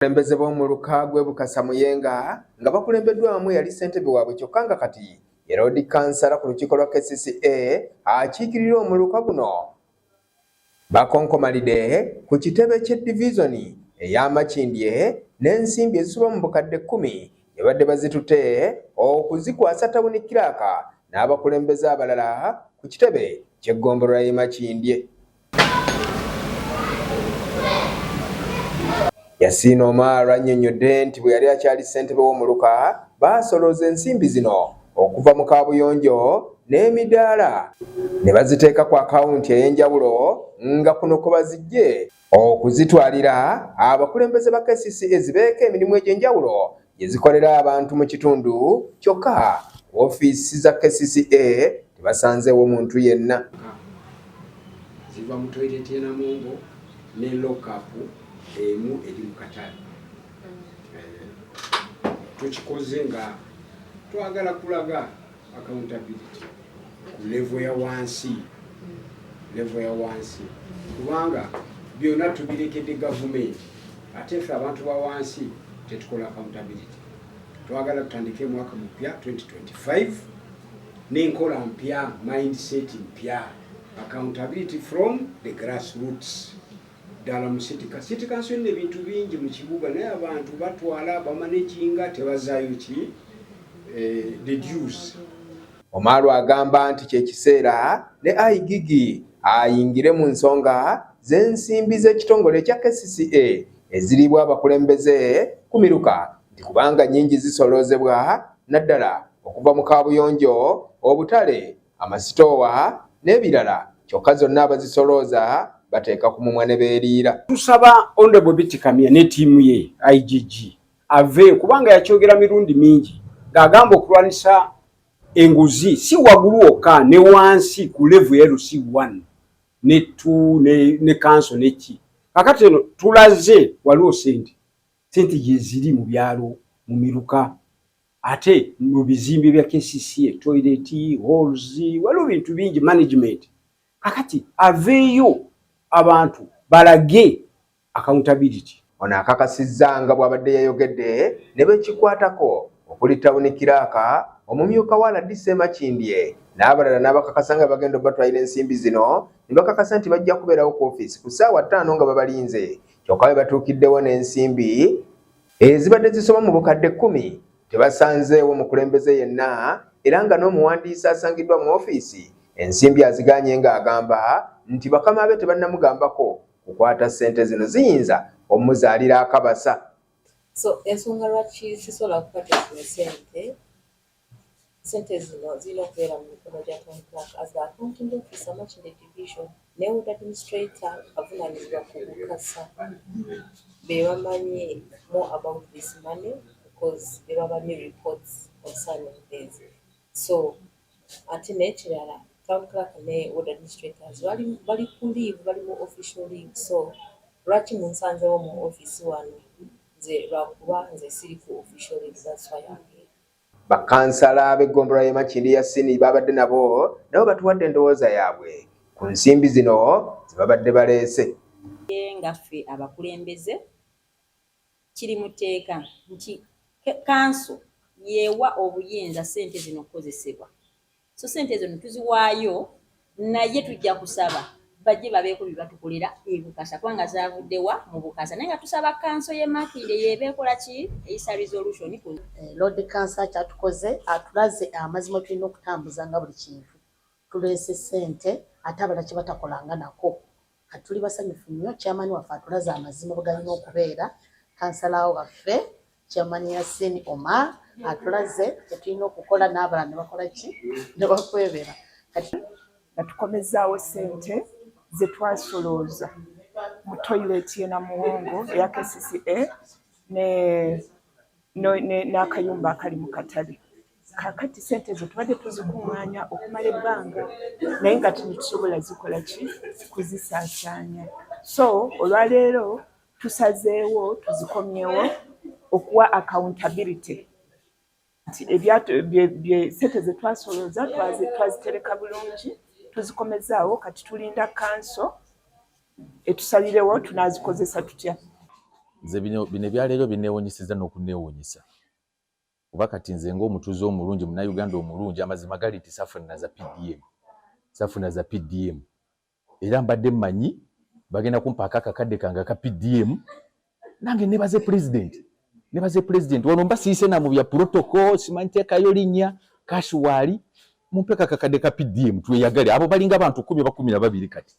Abakulembeze b'omuluka gwe Bukasa Muyenga nga bakulembeddwamu yali ssentebe waabwe kyokka nga kati ye Road Kansala ku lukiiko lwa KCCA akiikirira omuluka guno bakonkomalidde ku kitebe ky'edivizoni ey'Amakindye n'ensimbi ezisoba mu bukadde 10 yabadde bazitute okuzikwasa tawuni kiraaka n'abakulembeze abalala ku kitebe ky'eggombolola y'e Makindye. Yasin Omar annyonnyodde nti bwe yali akyali ssentebe w'omuluka baasolooza ensimbi zino okuva mu kaabuyonjo n'emidaala ne baziteeka ku akawunti ey'enjawulo nga kuno kwe bazijje okuzitwalira abakulembeze ba KCCA zibeeko emirimu egy'enjawulo gye zikolera abantu mu kitundu kyokka woofiisi za KCCA tebasanzeewo muntu yenna. Ziva mu toilet y'e Namungo ne lockup emu eri mu Katale. Tukikoze nga twagala kulaga accountability ku level ya wansi. Kubanga byonna tubirekedde gavumenti ate ffe abantu ba wansi tetukola accountability. Twagala tutandike mwaka mupya 2025 n'enkola mpya, mindset mpya, accountability from the grassroots. Dala mu city council n'ebintu bingi mu kibuga naye abantu batwala bamanaginga tebazaayo ki the dues. Omaro agamba nti kyekiseera ne IGG ayingire mu nsonga z'ensimbi z'ekitongole ekya KCCA eziribwa abakulembeze ku miruka nti kubanga nnyingi zisoloozebwa naddala okuva mu kaabuyonjo, obutale, amasitoowa n'ebirala kyokka zonna abazisolooza bateeka ku mumwa ne beeriira. Tusaba Honorable Bittikamya ne ttiimu ye IGG ave kubanga yakyogera mirundi mingi ng'agamba okulwanisa enguzi si waggulu wokka ne wansi ku level ya LC1 ne 2 ne council ne ki. Kakati eno tulaze waliwo sente gye ziri mu byalo mu miruka ate mu bizimbe bya KCCA toilet halls waliwo bintu bingi management. Kakati aveeyo abantu balage accountability. Ono akakasizza nga bw'abadde yayogedde ne bekikwatako okuli tawuni kiraaka omumyuka wa RDC Makindye n'abalala n'abakakasa nga bagenda obatwalira ensimbi zino ne bakakasa nti bajja kubeerawo ku ofiisi ku ssaawa 5 nga babalinze kyokka bwe batuukiddewo n'ensimbi ezibadde zisoba mu bukadde 10 tebasanzeewo mukulembeze yenna era nga n'omuwandiisi asangiddwa mu ofiisi ensimbi azigaanye ng'agamba nti bakama be tebannamugambako kukwata ssente zino ziyinza omuzaalira akabasa. So ensonga lwaki sisobola kukwata sente zino zirina okubeera mu mikono gya town clerk as the accounting officer Makindye division ne ward administrator avunaanyizibwa ku bukasa be bamanyi more about this money because be bamanyi reports concerning this. So ate n'ekirala town clerk ne ward administrators bali ku leave, bali mu official leave. So lwaki munsanzeewo mu office wano nze lwakuba nze siri ku official leave, that's why I'm here. Bakansala b'eggombolola y'e Makindye Yasin babadde nabo batuwadde endowooza yaabwe ku nsimbi zino zebabadde baleese. Nga ffe abakulembeze kiri mu tteeka nti kanso yeewa obuyinza ssente zino okukozesebwa. So ssente zino tuziwaayo naye tujja kusaba bajje babeeko bye batukolera e Bukasa kubanga zaavuddewa mu Bukasa naye nga tusaba kanso y'e Makindye yeebeekola ki eyisa resolution ku Road Kansala kyatukoze atulaze amazima tulina okutambuza nga buli kintu tuleese ssente ate abala kye batakolanga nako kati tuli basanyufu nnyo. Chairman waffe atulaze amazima bwe galina okubeera. Kansala waffe Chairman Yasin Omar atulaze tetulina okukola n'abala ne bakola ki ne bakwebera. Kati tukomezaawo ssente ze twasolooza mu toilet y'e Namuwongo eya KCCA n'akayumba akali mu Katale. Kakati ssente zo tubadde tuzikuŋŋaanya okumala ebbanga naye nga tetusobola zikola ki kuzisaasaanya. So olwaleero tusazeewo tuzikomyewo okuwa accountability nti ssente ze twasolooza twazitereka bulungi tuzikomezaawo kati tulinda kanso etusalirewo tunaazikozesa tutya. nze bino byaleero bineewunyisiza n'okuneewunyisa kuba kati nze ng'omutuuze omulungi munnayuganda omulungi amazima gali nti safuna za PDM era mbadde mmanyi bagenda kumpaako akakadde kange aka PDM nange nebaze president wano mba siise na mu bya protocol simanyi teekayo linnya kashiwali mumpeka kakadde ka PDM tweyagale abo balinga abantu 10 kati